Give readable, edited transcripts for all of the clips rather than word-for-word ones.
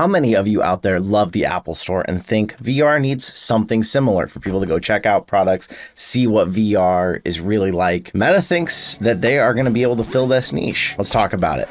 How many of you out there love the Apple Store and think VR needs something similar for people to go check out products, see what VR is really like? Meta thinks that they are going to be able to fill this niche. Let's talk about it.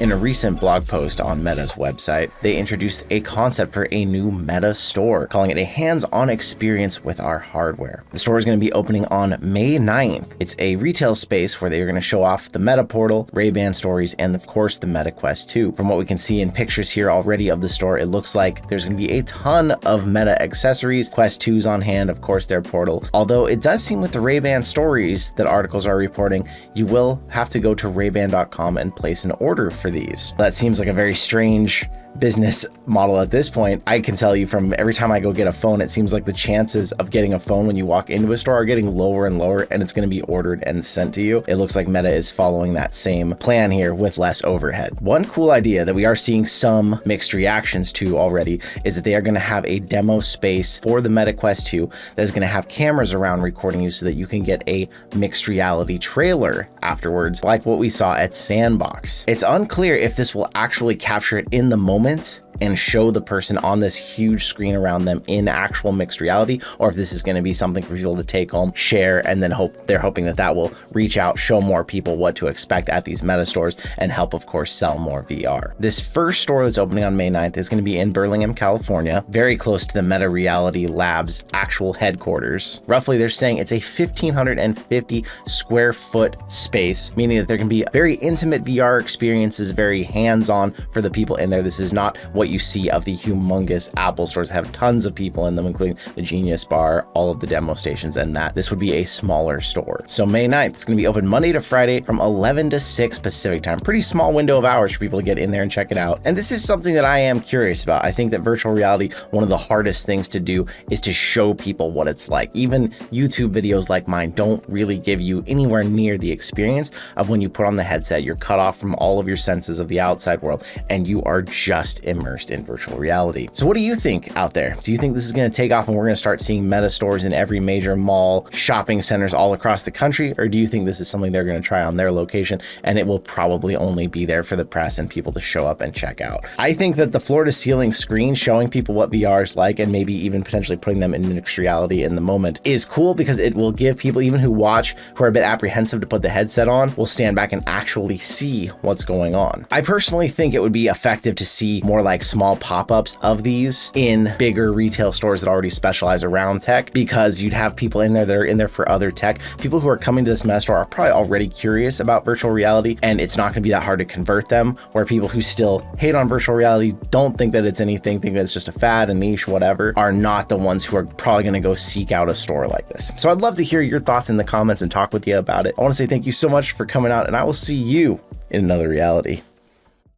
In a recent blog post on Meta's website, they introduced a concept for a new Meta store, calling it a hands-on experience with our hardware. The store is going to be opening on May 9th. It's a retail space where they are going to show off the Meta Portal, Ray-Ban stories, and of course the Meta Quest 2. From what we can see in pictures here already of the store, it looks like there's going to be a ton of Meta accessories, Quest 2s on hand, of course their Portal. Although it does seem with the Ray-Ban stories that articles are reporting, you will have to go to rayban.com and place an order for these. That seems like a very strange business model at this point. I can tell you from every time I go get a phone, it seems like the chances of getting a phone when you walk into a store are getting lower and lower, and it's going to be ordered and sent to you. It looks like Meta is following that same plan here with less overhead. One cool idea that we are seeing some mixed reactions to already is that they are going to have a demo space for the Meta Quest 2 that is going to have cameras around recording you so that you can get a mixed reality trailer afterwards, like what we saw at Sandbox. It's unclear if this will actually capture it in the moment and show the person on this huge screen around them in actual mixed reality, or if this is going to be something for people to take home, share, and then they're hoping that that will reach out, show more people what to expect at these Meta stores, and help, of course, sell more VR. This first store that's opening on May 9th is going to be in Burlingame, California, very close to the Meta Reality Labs actual headquarters. Roughly, they're saying it's a 1,550 square foot space, meaning that there can be very intimate VR experiences, very hands-on for the people in there. This is not what you see of the humongous Apple stores that have tons of people in them, including the Genius Bar, all of the demo stations, and that. This would be a smaller store. So May 9th, it's going to be open Monday to Friday from 11 to 6 Pacific time. Pretty small window of hours for people to get in there and check it out. And this is something that I am curious about. I think that virtual reality, one of the hardest things to do is to show people what it's like. Even YouTube videos like mine don't really give you anywhere near the experience of when you put on the headset. You're cut off from all of your senses of the outside world, and you are just immersed in virtual reality. So what do you think out there? Do you think this is going to take off and we're going to start seeing Meta stores in every major mall, shopping centers all across the country? Or do you think this is something they're going to try on their location and it will probably only be there for the press and people to show up and check out? I think that the floor to ceiling screen showing people what VR is like and maybe even potentially putting them in mixed reality in the moment is cool, because it will give people, even who watch, who are a bit apprehensive to put the headset on, will stand back and actually see what's going on. I personally think it would be effective to see more like small pop-ups of these in bigger retail stores that already specialize around tech, because you'd have people in there that are in there for other tech. People who are coming to this Meta store are probably already curious about virtual reality, and it's not going to be that hard to convert them, where people who still hate on virtual reality, don't think that it's anything, think that it's just a fad, a niche, whatever, are not the ones who are probably going to go seek out a store like this. So I'd love to hear your thoughts in the comments and talk with you about it. I want to say thank you so much for coming out, and I will see you in another reality.